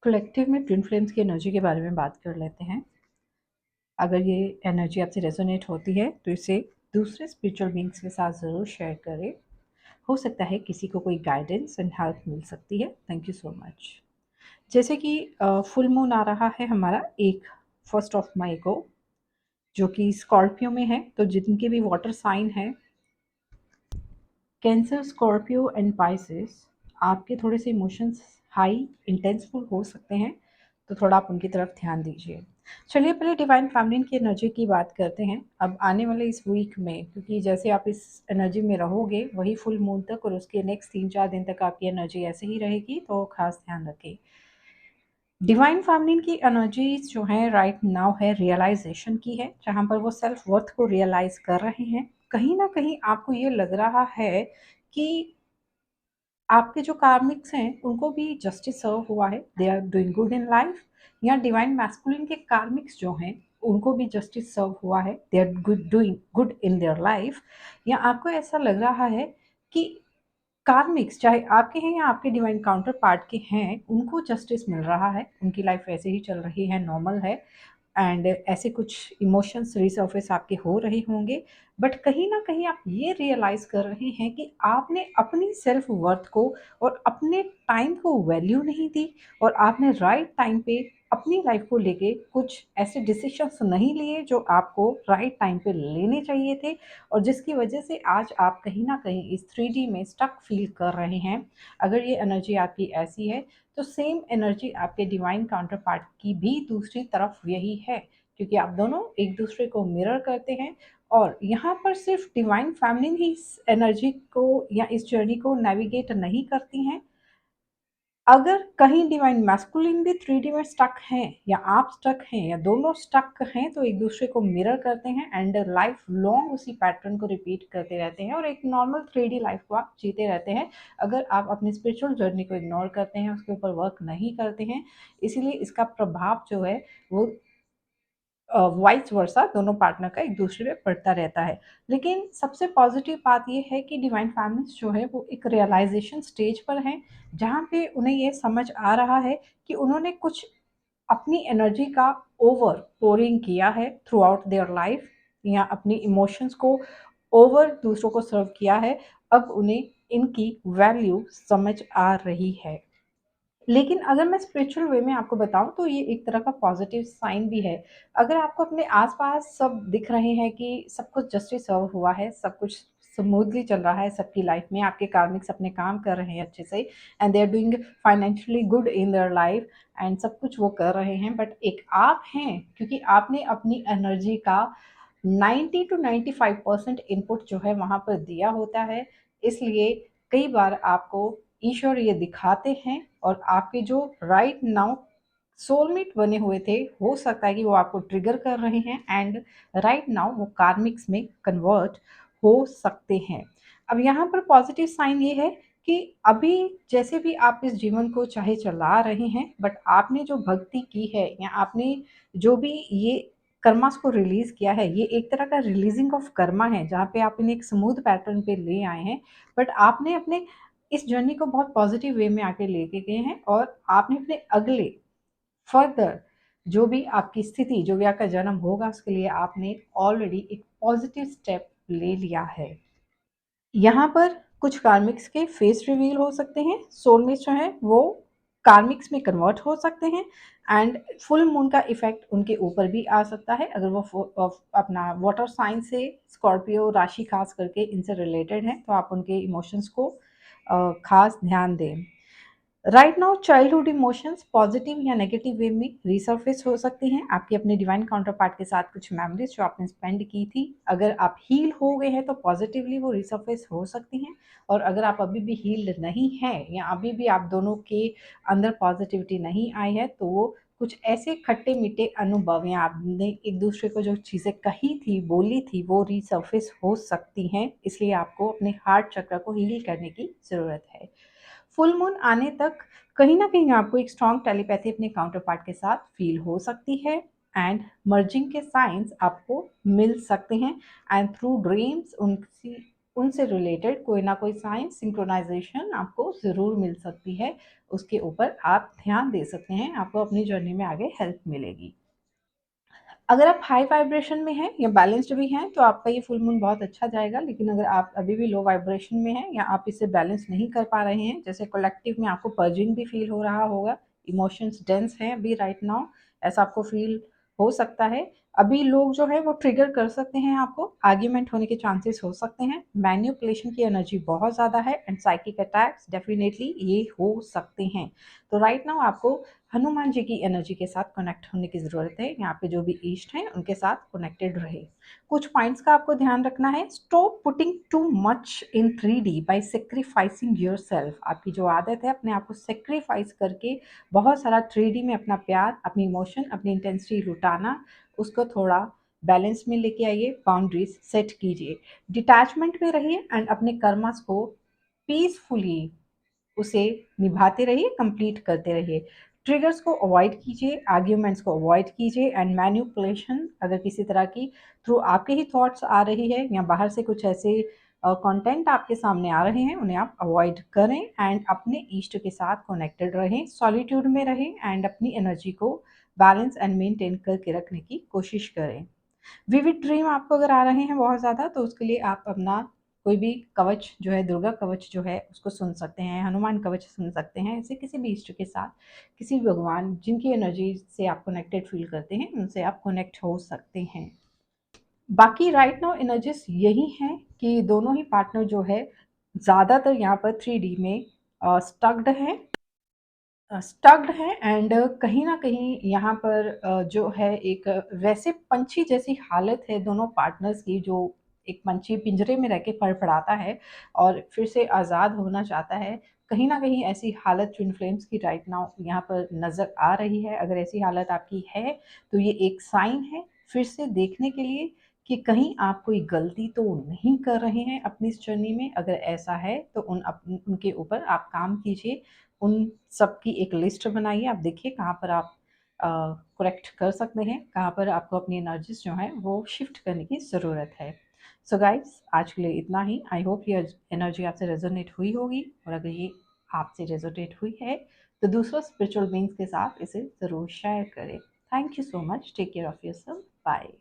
Collective में twin flames की energy के बारे में बात कर लेते हैं। अगर ये एनर्जी आपसे रेजोनेट होती है तो इसे दूसरे स्पिरिचुअल बीइंग्स के साथ ज़रूर शेयर करें। हो सकता है किसी को कोई गाइडेंस एंड हेल्प मिल सकती है। Thank you so much. जैसे कि फुल मून आ रहा है हमारा 1 मई को, जो कि स्कॉर्पियो में है। तो जिनके भी वाटर साइन है, कैंसर, स्कॉर्पियो एंड पाइसेस, आपके थोड़े से इमोशंस हाई इंटेंसफुल हो सकते हैं, तो थोड़ा आप उनकी तरफ ध्यान दीजिए। चलिए पहले डिवाइन फेमिनिन की एनर्जी की बात करते हैं। अब आने वाले इस वीक में, क्योंकि जैसे आप इस एनर्जी में रहोगे वही फुल मून तक और उसके नेक्स्ट 3-4 दिन तक आपकी एनर्जी ऐसे ही रहेगी, तो खास ध्यान रखें। डिवाइन फेमिनिन की एनर्जीज जो है राइट नाउ है रियलाइजेशन की है, जहाँ पर वो सेल्फ वर्थ को रियलाइज कर रहे हैं। कहीं ना कहीं आपको ये लग रहा है कि आपके जो कार्मिक्स हैं उनको भी जस्टिस सर्व हुआ है, they are doing good in life. या डिवाइन मैस्कुलिन के कार्मिक्स जो हैं उनको भी जस्टिस सर्व हुआ है, they are good doing good in their life. या आपको ऐसा लग रहा है कि कार्मिक्स चाहे आपके हैं या आपके डिवाइन काउंटर पार्ट के हैं, उनको जस्टिस मिल रहा है, उनकी लाइफ वैसे ही चल रही है, नॉर्मल है। एंड ऐसे कुछ इमोशंस रिसर्फेस आपके हो रहे होंगे। बट कहीं ना कहीं आप ये रियलाइज कर रहे हैं कि आपने अपनी सेल्फ वर्थ को और अपने टाइम को वैल्यू नहीं दी, और आपने राइट टाइम पे अपनी लाइफ को लेके कुछ ऐसे डिसीशंस नहीं लिए जो आपको राइट टाइम पे लेने चाहिए थे, और जिसकी वजह से आज आप कहीं ना कहीं इस 3D में स्टक फील कर रहे हैं। अगर ये एनर्जी आपकी ऐसी है, तो सेम एनर्जी आपके डिवाइन काउंटर पार्ट की भी दूसरी तरफ यही है, क्योंकि आप दोनों एक दूसरे को मिरर करते हैं। और यहाँ पर सिर्फ डिवाइन फैमिली ही इस एनर्जी को या इस जर्नी को नेविगेट नहीं करती हैं। अगर कहीं डिवाइन मैस्कुलिन भी 3D में स्टक हैं, या आप स्टक हैं, या दोनों स्टक हैं, तो एक दूसरे को मिरर करते हैं एंड लाइफ लॉन्ग उसी पैटर्न को रिपीट करते रहते हैं और एक नॉर्मल 3D लाइफ को आप जीते रहते हैं। अगर आप अपनी स्पिरिचुअल जर्नी को इग्नोर करते हैं, उसके ऊपर वर्क नहीं करते हैं, इसीलिए इसका प्रभाव जो है वो वाइस वर्सा दोनों पार्टनर का एक दूसरे पे पड़ता रहता है। लेकिन सबसे पॉजिटिव बात ये है कि डिवाइन फैमिलीज जो है वो एक रियलाइजेशन स्टेज पर हैं, जहाँ पे उन्हें ये समझ आ रहा है कि उन्होंने कुछ अपनी एनर्जी का ओवर पोरिंग किया है थ्रू आउट देयर लाइफ, या अपनी इमोशंस को ओवर दूसरों को सर्व किया है। अब उन्हें इनकी वैल्यू समझ आ रही है। लेकिन अगर मैं स्पिरिचुअल वे में आपको बताऊँ, तो ये एक तरह का पॉज़िटिव साइन भी है। अगर आपको अपने आस-पास सब दिख रहे हैं कि सब कुछ जस्टिस सर्व हुआ है, सब कुछ स्मूथली चल रहा है सबकी लाइफ़ में, आपके कार्मिक्स अपने काम कर रहे हैं अच्छे से, and they are doing financially good in their life, and सब कुछ वो कर रहे हैं। बट एक आप हैं, क्योंकि आपने अपनी एनर्जी का 90 टू 95% इनपुट जो है वहाँ पर दिया होता है, इसलिए कई बार आपको ईश्वर ये दिखाते हैं, और आपके जो राइट नाउ सोलमेट बने हुए थे, हो सकता है कि वो आपको ट्रिगर कर रहे हैं, एंड राइट नाउ वो कार्मिक्स में कन्वर्ट हो सकते हैं। अब यहाँ पर पॉजिटिव साइन ये है कि अभी जैसे भी आप इस जीवन को चाहे चला रहे हैं, बट आपने जो भक्ति की है, या आपने जो भी ये कर्मास को रिलीज किया है, ये एक तरह का रिलीजिंग ऑफ कर्मा है, जहाँ पे आप इन्हें एक स्मूथ पैटर्न पे ले आए हैं। बट आपने अपने इस जर्नी को बहुत पॉजिटिव वे में आके लेके गए हैं, और आपने अपने अगले फर्दर जो भी आपकी स्थिति, जो भी आपका जन्म होगा, उसके लिए आपने ऑलरेडी एक पॉजिटिव स्टेप ले लिया है। यहाँ पर कुछ कार्मिक्स के फेस रिवील हो सकते हैं, सोलमेट्स जो हैं वो कार्मिक्स में कन्वर्ट हो सकते हैं, एंड फुल मून का इफेक्ट उनके ऊपर भी आ सकता है, अगर वो अपना वाटर साइन से, स्कॉर्पियो राशि खास करके इनसे रिलेटेड है, तो आप उनके इमोशंस को खास ध्यान दें। Right now childhood emotions positive या नेगेटिव वे में रिसर्फेस हो सकती हैं, आपकी अपने डिवाइन काउंटर पार्ट के साथ कुछ मेमोरीज जो आपने स्पेंड की थी, अगर आप हील हो गए हैं तो पॉजिटिवली वो रिसर्फेस हो सकती हैं। और अगर आप अभी भी हील्ड नहीं हैं, या अभी भी आप दोनों के अंदर पॉजिटिविटी नहीं आई है, तो वो कुछ ऐसे खट्टे मीठे अनुभव, या आपने एक दूसरे को जो चीज़ें कही थी, बोली थी, वो रिसर्फेस हो सकती हैं। इसलिए आपको अपने हार्ट चक्र को हील करने की ज़रूरत है। फुल मून आने तक कहीं ना कहीं आपको एक स्ट्रॉन्ग टेलीपैथी अपने काउंटर पार्ट के साथ फील हो सकती है, एंड मर्जिंग के साइंस आपको मिल सकते हैं, एंड थ्रू ड्रीम्स उनकी उनसे रिलेटेड कोई ना कोई साइन सिंक्रोनाइजेशन आपको ज़रूर मिल सकती है। उसके ऊपर आप ध्यान दे सकते हैं, आपको अपनी जर्नी में आगे हेल्प मिलेगी। अगर आप हाई वाइब्रेशन में हैं या बैलेंस्ड भी हैं, तो आपका ये फुल मून बहुत अच्छा जाएगा। लेकिन अगर आप अभी भी लो वाइब्रेशन में हैं या आप इसे बैलेंस नहीं कर पा रहे हैं, जैसे कलेक्टिव में आपको पर्जिंग भी फ़ील हो रहा होगा, इमोशंस डेंस हैं अभी राइट नाउ, ऐसा आपको फ़ील हो सकता है। अभी लोग जो है वो ट्रिगर कर सकते हैं आपको, आर्ग्यूमेंट होने के चांसेस हो सकते हैं, मैनिपुलेशन की एनर्जी बहुत ज़्यादा है एंड साइकिक अटैक्स डेफिनिटली ये हो सकते हैं। तो राइट नाउ आपको हनुमान जी की एनर्जी के साथ कनेक्ट होने की ज़रूरत है। यहाँ पे जो भी ईस्ट हैं उनके साथ कनेक्टेड रहे। कुछ पॉइंट्स का आपको ध्यान रखना है। Stop putting too much in 3D by sacrificing yourself. आपकी जो आदत है अपने आप को सैक्रिफाइस करके बहुत सारा 3D में अपना प्यार, अपनी इमोशन, अपनी इंटेंसिटी लुटाना, उसको थोड़ा बैलेंस में लेके आइए, बाउंड्रीज सेट कीजिए, डिटैचमेंट में रहिए एंड अपने कर्मास को पीसफुली उसे निभाते रहिए, कंप्लीट करते रहिए। ट्रिगर्स को अवॉइड कीजिए, आर्ग्यूमेंट्स को अवॉइड कीजिए एंड मैनिपुलेशन अगर किसी तरह की थ्रू आपके ही थॉट्स आ रही है या बाहर से कुछ ऐसे कंटेंट आपके सामने आ रहे हैं, उन्हें आप अवॉइड करें एंड अपने ईस्ट के साथ कनेक्टेड रहें, सॉलिट्यूड में रहें एंड अपनी एनर्जी को बैलेंस एंड मेंटेन करके रखने की कोशिश करें। विविड ड्रीम आपको अगर आ रहे हैं बहुत ज़्यादा, तो उसके लिए आप अपना कोई भी कवच जो है, दुर्गा कवच जो है उसको सुन सकते हैं, हनुमान कवच सुन सकते हैं। ऐसे किसी भी इष्ट के साथ, किसी भी भगवान जिनकी एनर्जी से आप कनेक्टेड फील करते हैं, उनसे आप कनेक्ट हो सकते हैं। बाकी राइट नाउ एनर्जीज यही हैं कि दोनों ही पार्टनर जो है ज़्यादातर यहाँ पर 3D में स्टक्ड हैं, स्टक्ड है एंड कहीं न कहीं यहाँ पर जो है एक वैसे पंछी जैसी हालत है दोनों पार्टनर्स की, जो एक पंछी पिंजरे में रह के फड़फड़ाता है और फिर से आज़ाद होना चाहता है। कहीं न कहीं ऐसी हालत ट्विन फ्लेम्स की राइट नाउ यहाँ पर नज़र आ रही है। अगर ऐसी हालत आपकी है, तो ये एक साइन है फिर से देखने के लिए कि कहीं आप कोई गलती तो नहीं कर रहे हैं अपनी इस जर्नी में। अगर ऐसा है, तो उनके ऊपर आप काम कीजिए। उन सब की एक लिस्ट बनाइए, आप देखिए कहाँ पर आप करेक्ट कर सकते हैं, कहाँ पर आपको अपनी एनर्जीज जो हैं वो शिफ्ट करने की ज़रूरत है। सो गाइस, आज के लिए इतना ही। आई होप ये एनर्जी आपसे रेजोनेट हुई होगी, और अगर ये आपसे रेजोनेट हुई है, तो दूसरों स्पिरिचुअल बीइंग्स के साथ इसे ज़रूर शेयर करें। Thank you so much. Take care of yourself. Bye.